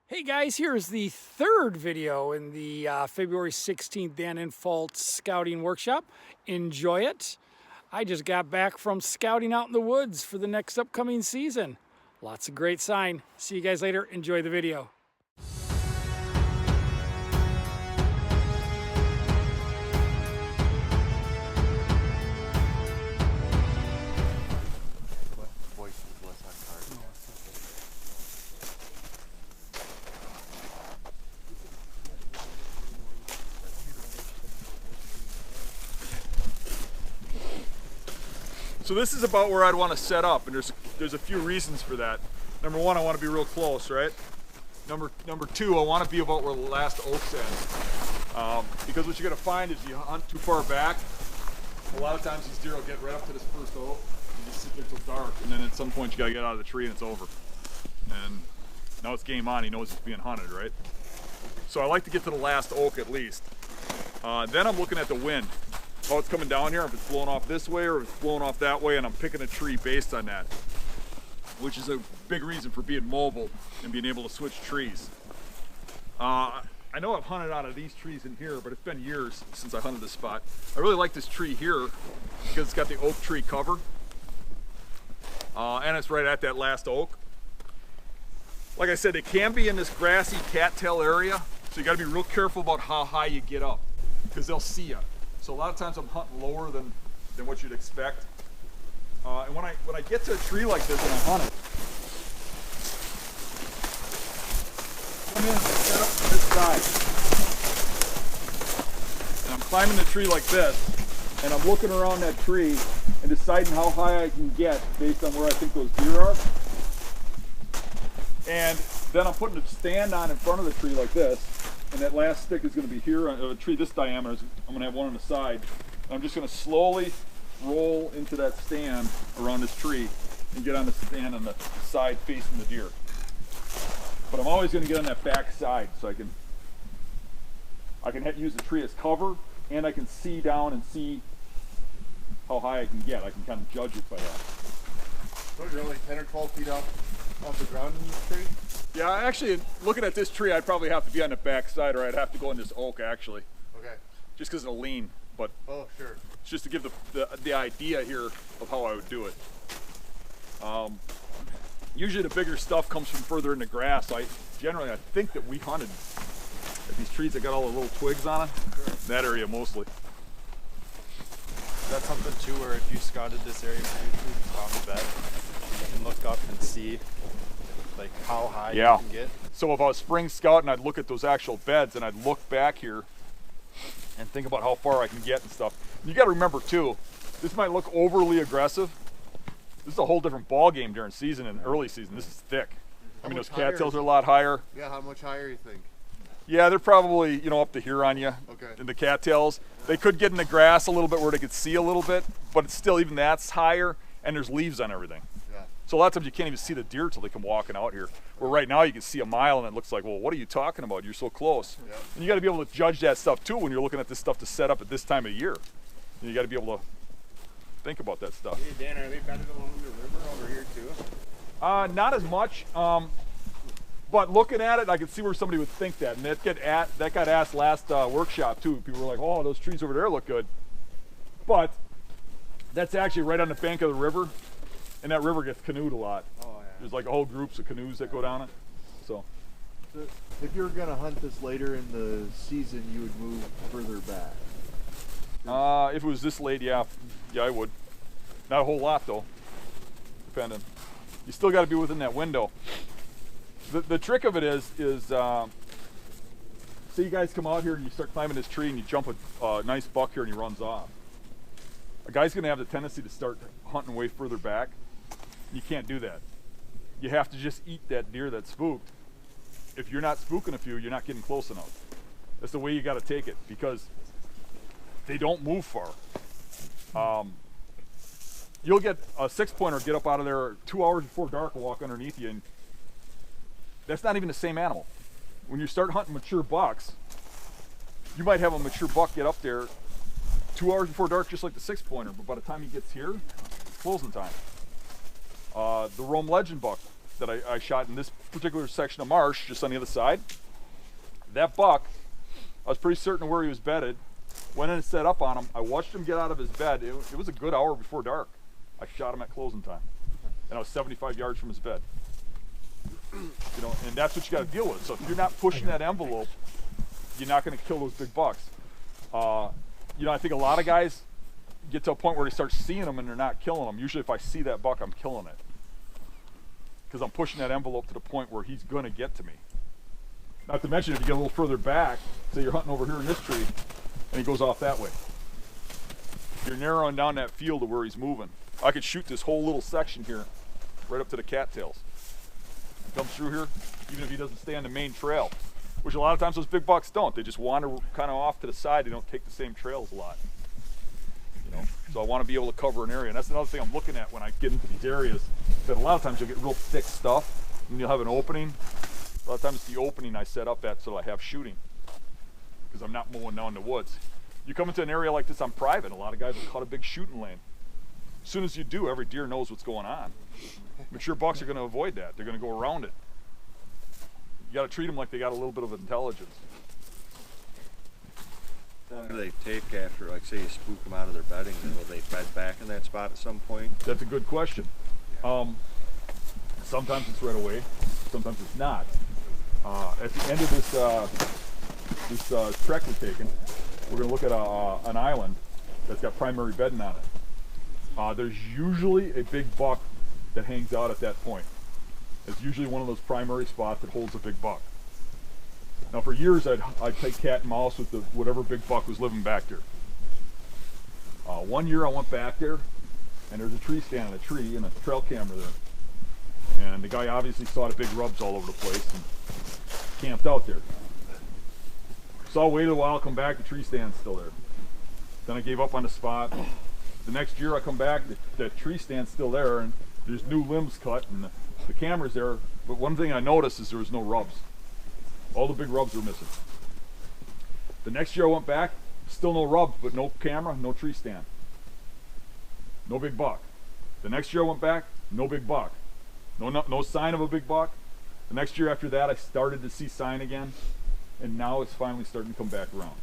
Hey guys, here's the third video in the February 16th Dan Infalt Scouting Workshop. Enjoy it. I just got back from scouting out in the woods for the next upcoming season. Lots of great sign. See you guys later. Enjoy the video. So this is about where I'd want to set up, and there's a few reasons for that. Number one, I want to be real close, right? Number two, I want to be about where the last oak's end. Because what you're going to find is you hunt too far back, a lot of times these deer will get right up to this first oak, and just sit there till dark, and then at some point you got to get out of the tree and it's over. And now it's game on, he knows he's being hunted, right? So I like to get to the last oak at least. Then I'm looking at the wind. How it's coming down here, if it's blowing off this way or if it's blowing off that way, and I'm picking a tree based on that, which is a big reason for being mobile and being able to switch trees. I know I've hunted out of these trees in here, but it's been years since I hunted this spot. I really like this tree here because it's got the oak tree cover, and it's right at that last oak. Like I said, it can be in this grassy cattail area, so you got to be real careful about how high you get up because they'll see you. So a lot of times I'm hunting lower than what you'd expect. And when I get to a tree like this and I hunt it, come in and set up to this side. And I'm climbing the tree like this, and I'm looking around that tree and deciding how high I can get based on where I think those deer are. And then I'm putting a stand on in front of the tree like this. And that last stick is going to be here on a tree this diameter. I'm going to have one on the side. I'm just going to slowly roll into that stand around this tree and get on the stand on the side facing the deer. But I'm always going to get on that back side so I can use the tree as cover, and I can see down and see how high I can get. I can kind of judge it by that. So you're only 10 or 12 feet off the ground in this tree? Yeah, actually, looking at this tree, I'd probably have to be on the back side, or I'd have to go in this oak, actually. Okay. Just because it'll lean, but oh, sure. It's just to give the idea here of how I would do it. Usually the bigger stuff comes from further in the grass. I think that we hunted at these trees that got all the little twigs on it. Sure. That area mostly. Is that something too, where if you scouted this area previously and found a bed, you can look up and see like how high you can get? So if I was spring scouting, I'd look at those actual beds and I'd look back here and think about how far I can get and stuff. You got to remember too, this might look overly aggressive. This is a whole different ball game during season and early season. This is thick. I mean, those cattails are a lot higher. Yeah, how much higher you think? Yeah, they're probably, up to here on you. Okay. In the cattails. They could get in the grass a little bit where they could see a little bit, but it's still, even that's higher, and there's leaves on everything. Yeah. So a lot of times you can't even see the deer till they come walking out here. Where right now you can see a mile and it looks like, well, what are you talking about? You're so close. Yeah. And you got to be able to judge that stuff too when you're looking at this stuff to set up at this time of year. You got to be able to think about that stuff. Hey Dan, are they bedded along the river over here too? Not as much, but looking at it, I could see where somebody would think that. And that got asked last workshop too. People were like, oh, those trees over there look good. But that's actually right on the bank of the river, and that river gets canoed a lot. Oh, yeah. There's like a whole groups of canoes that go down it. So if you were going to hunt this later in the season, you would move further back. If it was this late, yeah, I would. Not a whole lot though, depending. You still got to be within that window. The trick of it is say you guys come out here and you start climbing this tree and you jump a nice buck here and he runs off. A guy's going to have the tendency to start hunting way further back. You can't do that. You have to just eat that deer that's spooked. If you're not spooking a few, you're not getting close enough. That's the way you got to take it, because they don't move far. You'll get a 6-pointer get up out of there 2 hours before dark and walk underneath you, and that's not even the same animal. When you start hunting mature bucks, you might have a mature buck get up there 2 hours before dark, just like the 6-pointer, but by the time he gets here, it's closing time. The Rome Legend buck, that I shot in this particular section of marsh, just on the other side. That buck, I was pretty certain of where he was bedded. Went in and set up on him. I watched him get out of his bed. It was a good hour before dark. I shot him at closing time, and I was 75 yards from his bed. You know, and that's what you got to deal with. So if you're not pushing that envelope, you're not going to kill those big bucks. You know, I think a lot of guys get to a point where they start seeing them and they're not killing them. Usually if I see that buck, I'm killing it. Because I'm pushing that envelope to the point where he's going to get to me. Not to mention if you get a little further back, say you're hunting over here in this tree, and he goes off that way. You're narrowing down that field to where he's moving. I could shoot this whole little section here, right up to the cattails. Comes through here, even if he doesn't stay on the main trail, which a lot of times those big bucks don't. They just wander kind of off to the side. They don't take the same trails a lot. You know, so I want to be able to cover an area, and that's another thing I'm looking at when I get into these areas. That a lot of times you'll get real thick stuff, and you'll have an opening. A lot of times it's the opening I set up at so I have shooting, because I'm not mowing down the woods. You come into an area like this on private, a lot of guys will cut a big shooting lane. As soon as you do, every deer knows what's going on. Mature bucks are going to avoid that. They're going to go around it. You got to treat them like they got a little bit of intelligence. How long do they take after, like, say you spook them out of their bedding? Will they bed back in that spot at some point? That's a good question. Sometimes it's right away. Sometimes it's not. At the end of this trek we're taking, we're going to look at an island that's got primary bedding on it. There's usually a big buck that hangs out at that point. It's usually one of those primary spots that holds a big buck. Now for years I'd take cat and mouse with whatever big buck was living back there. One year I went back there and there's a tree stand on a tree and a trail camera there. And the guy obviously saw the big rubs all over the place and camped out there. So I waited a while, come back, the tree stand's still there. Then I gave up on the spot. The next year I come back, the tree stand's still there and there's new limbs cut and the camera's there. But one thing I noticed is there was no rubs. All the big rubs were missing. The next year I went back, still no rubs, but no camera, no tree stand. No big buck. The next year I went back, no big buck. No sign of a big buck. The next year after that I started to see sign again, and now it's finally starting to come back around.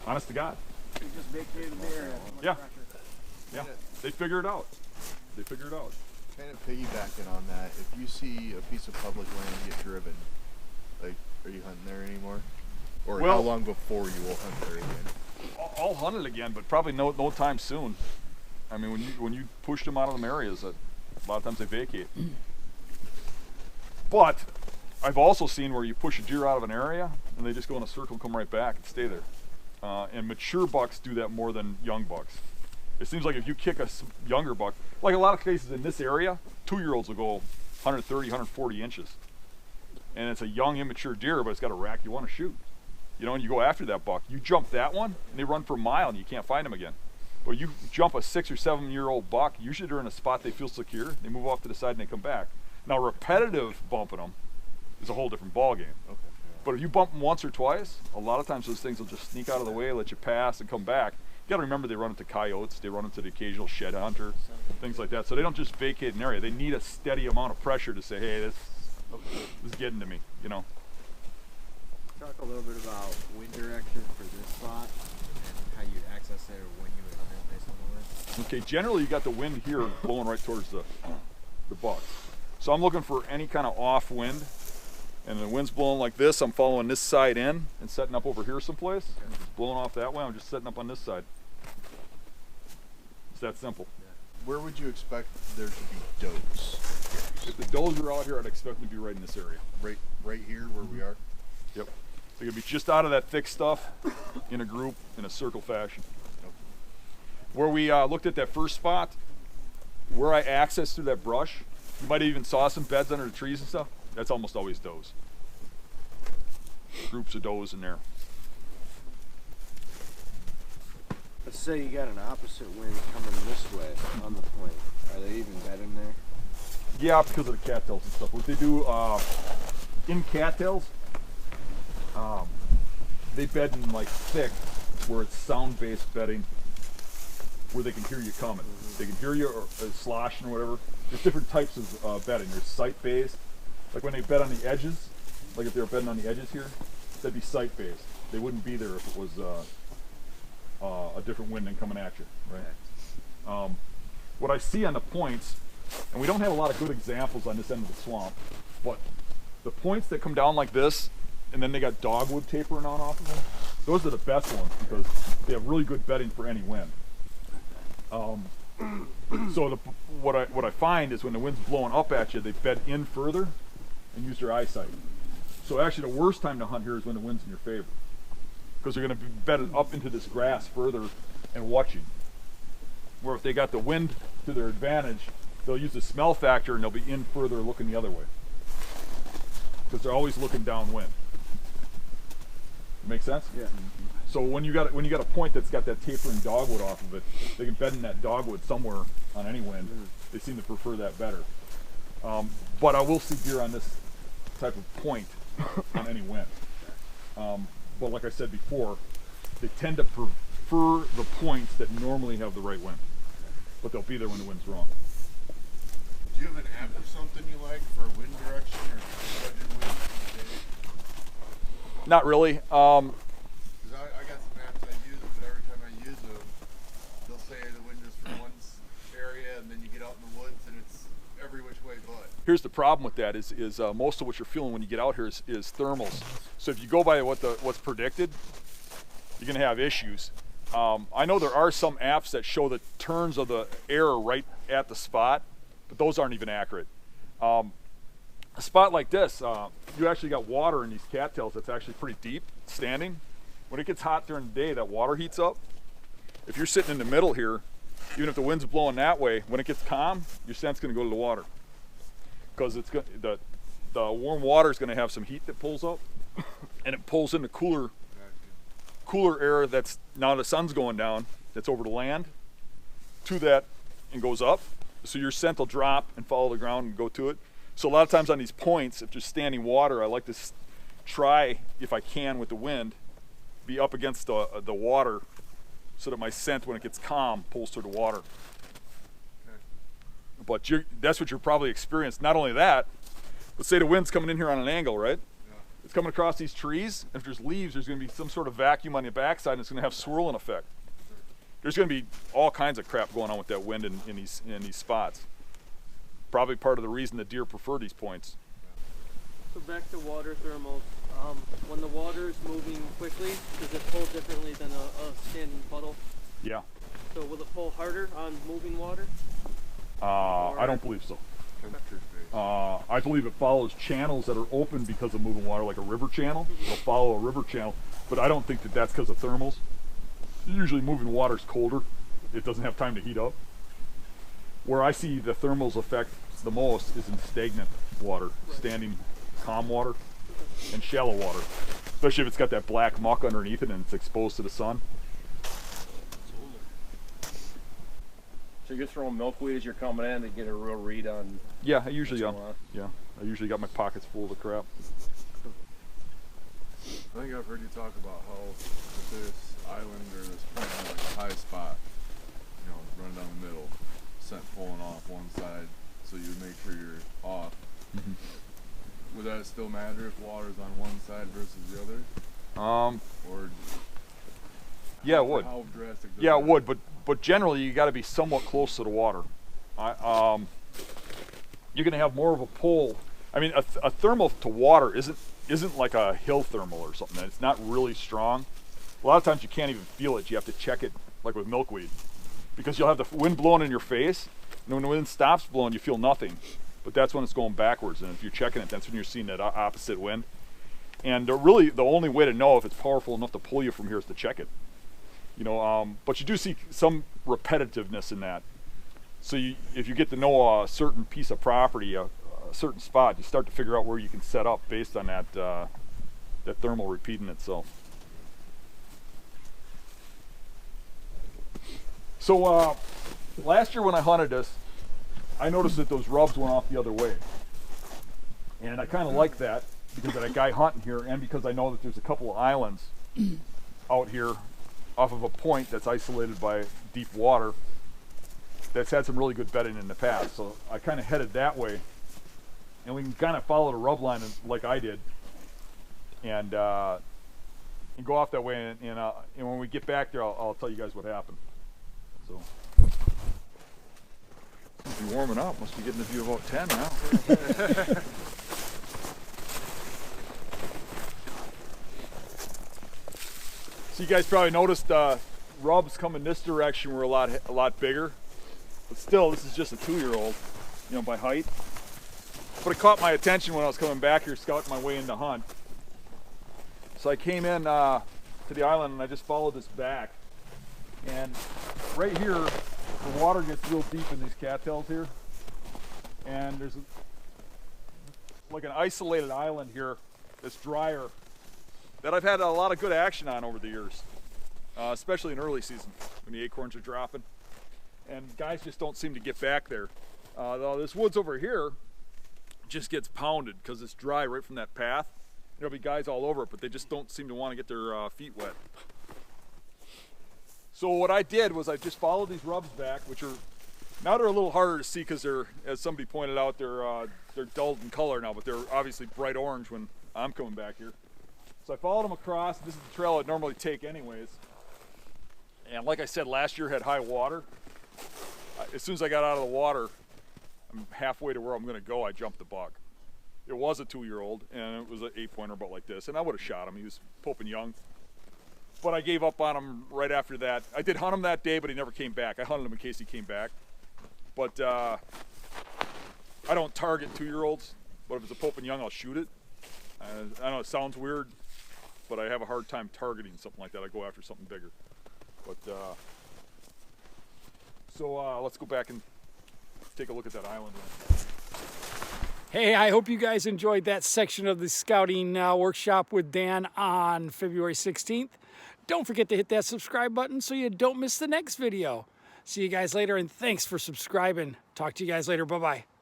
Honest to God. You just vacated the area. Yeah. Yeah. They figure it out. They figure it out. Kind of piggybacking on that, if you see a piece of public land get driven, like, are you hunting there anymore? Or Well, how long before you will hunt there again? I'll hunt it again, but probably no time soon. I mean, when you push them out of them areas, a lot of times they vacate. But I've also seen where you push a deer out of an area and they just go in a circle and come right back and stay there. And mature bucks do that more than young bucks. It seems like if you kick a younger buck, like a lot of cases in this area, 2-year-olds will go 130, 140 inches. And it's a young, immature deer, but it's got a rack you want to shoot. You know, and you go after that buck. You jump that one, and they run for a mile, and you can't find them again. But you jump a 6 or 7 year old buck, usually they're in a spot they feel secure. They move off to the side and they come back. Now, repetitive bumping them is a whole different ball game. Okay. But if you bump them once or twice, a lot of times those things will just sneak out of the way, let you pass, and come back. You got to remember they run into coyotes, they run into the occasional shed hunter, things like that. So they don't just vacate an area. They need a steady amount of pressure to say, hey, this is getting to me, you know. Talk a little bit about wind direction for this spot and how you'd access it or when you would hunt it based on the wind. Okay, generally you got the wind here blowing right towards the buck. So I'm looking for any kind of off wind, and the wind's blowing like this. I'm following this side in and setting up over here someplace. It's blowing off that way. I'm just setting up on this side. It's that simple. Where would you expect there to be does? If the does are out here, I'd expect them to be right in this area. Right here where we are? Yep. They're gonna be just out of that thick stuff in a group in a circle fashion. Where we looked at that first spot, where I accessed through that brush, you might have even saw some beds under the trees and stuff. That's almost always does. Groups of does in there. Let's say you got an opposite wind coming this way on the point. Are they even bedding there? Yeah, because of the cattails and stuff. What they do in cattails, they bed in like thick, where it's sound-based bedding. where they can hear you coming. They can hear you or sloshing or whatever. There's different types of bedding. There's site-based, like when they bed on the edges, like if they were bedding on the edges here, that'd be site-based. They wouldn't be there if it was a different wind than coming at you, right? What I see on the points, and we don't have a lot of good examples on this end of the swamp, but the points that come down like this, and then they got dogwood tapering on off of them, those are the best ones because they have really good bedding for any wind. So what I find is when the wind's blowing up at you, they bed in further and use their eyesight. So actually the worst time to hunt here is when the wind's in your favor, because they're going to be bedded up into this grass further and watching. Where if they got the wind to their advantage, they'll use the smell factor and they'll be in further looking the other way, because they're always looking downwind. Make sense? Yeah. So when you got a point that's got that tapering dogwood off of it, they can bed in that dogwood somewhere on any wind. They seem to prefer that better. But I will see deer on this type of point on any wind. But like I said before, they tend to prefer the points that normally have the right wind, but they'll be there when the wind's wrong. Do you have an app or something you like for wind direction or judging wind? Not really. Because I got some apps I use, but every time I use them, they'll say the wind is from one area, and then you get out in the woods, and it's every which way but. Here's the problem with that is most of what you're feeling when you get out here is thermals. So if you go by what's predicted, you're going to have issues. I know there are some apps that show the turns of the air right at the spot, but those aren't even accurate. A spot like this, you actually got water in these cattails that's actually pretty deep, standing. When it gets hot during the day, that water heats up. If you're sitting in the middle here, even if the wind's blowing that way, when it gets calm, your scent's going to go to the water, because it's the warm water is going to have some heat that pulls up, and it pulls in the cooler air that's now the sun's going down, that's over the land, to that and goes up. So your scent will drop and follow the ground and go to it. So a lot of times on these points, if there's standing water, I like to try, if I can with the wind, be up against the water so that my scent, when it gets calm, pulls to the water. But that's what you're probably experienced. Not only that, but say the wind's coming in here on an angle, right? Yeah. It's coming across these trees. If there's leaves, there's going to be some sort of vacuum on the backside, and it's going to have swirling effect. There's going to be all kinds of crap going on with that wind in these spots. Probably part of the reason the deer prefer these points. So back to water thermals. When the water is moving quickly, does it pull differently than a standing puddle? Yeah. So will it pull harder on moving water? I don't believe so. Temperature space. I believe it follows channels that are open because of moving water, like a river channel. It'll follow a river channel, but I don't think that that's because of thermals. Usually moving water is colder. It doesn't have time to heat up. Where I see the thermals affect the most is in stagnant water, standing calm water, and shallow water, especially if it's got that black muck underneath it and it's exposed to the sun. So you're throwing milkweed as you're coming in to get a real read on. Yeah, I usually what's going on. yeah, I usually got my pockets full of the crap. I think I've heard you talk about how if this island or this point has like a high spot, you know, running down the middle, scent pulling off one side, so you make sure you're off. Mm-hmm. Would that still matter if water's on one side versus the other? Or Yeah, it would. how drastic? Does Yeah, it that- would, but generally you got to be somewhat close to the water. You're going to have more of a pull. I mean, a thermal to water isn't like a hill thermal or something. It's not really strong. A lot of times you can't even feel it. You have to check it, like with milkweed, because you'll have the wind blowing in your face, and when the wind stops blowing, you feel nothing. But that's when it's going backwards, and if you're checking it, that's when you're seeing that opposite wind. And really, the only way to know if it's powerful enough to pull you from here is to check it. You know, but you do see some repetitiveness in that. So if you get to know a certain piece of property, a certain spot, you start to figure out where you can set up based on that that thermal repeating itself. So last year when I hunted this, I noticed that those rubs went off the other way, and I kind of like that because of that guy hunting here, and because I know that there's a couple of islands out here off of a point that's isolated by deep water that's had some really good bedding in the past. So I kind of headed that way, and we can kind of follow the rub line like I did, and go off that way. And when we get back there, I'll tell you guys what happened. So must be warming up. Must be getting the view of about 10 now. So you guys probably noticed rubs coming this direction were a lot bigger, but still this is just a 2-year-old, you know, by height. But it caught my attention when I was coming back here scouting my way into hunt. So I came in to the island and I just followed this back, and right here the water gets real deep in these cattails here, and there's like an isolated island here that's drier that I've had a lot of good action on over the years, especially in early season when the acorns are dropping, and guys just don't seem to get back there. Though this woods over here just gets pounded because it's dry right from that path. There'll be guys all over it, but they just don't seem to want to get their feet wet. So what I did was I just followed these rubs back, which are now they're a little harder to see because they're, as somebody pointed out, they're dulled in color now, but they're obviously bright orange when I'm coming back here. So I followed them across. This is the trail I'd normally take anyways. And like I said, last year had high water. As soon as I got out of the water, I'm halfway to where I'm gonna go, I jumped the buck. It was a 2-year-old, and it was an 8-pointer about like this, and I would have shot him. He was pooping young. But I gave up on him right after that. I did hunt him that day, but he never came back. I hunted him in case he came back. But I don't target 2-year-olds, but if it's a pooping young, I'll shoot it. I know it sounds weird, but I have a hard time targeting something like that. I go after something bigger. But so let's go back and take a look at that island. Hey, I hope you guys enjoyed that section of the scouting workshop with Dan on February 16th. Don't forget to hit that subscribe button so you don't miss the next video. See you guys later, and thanks for subscribing. Talk to you guys later. Bye-bye.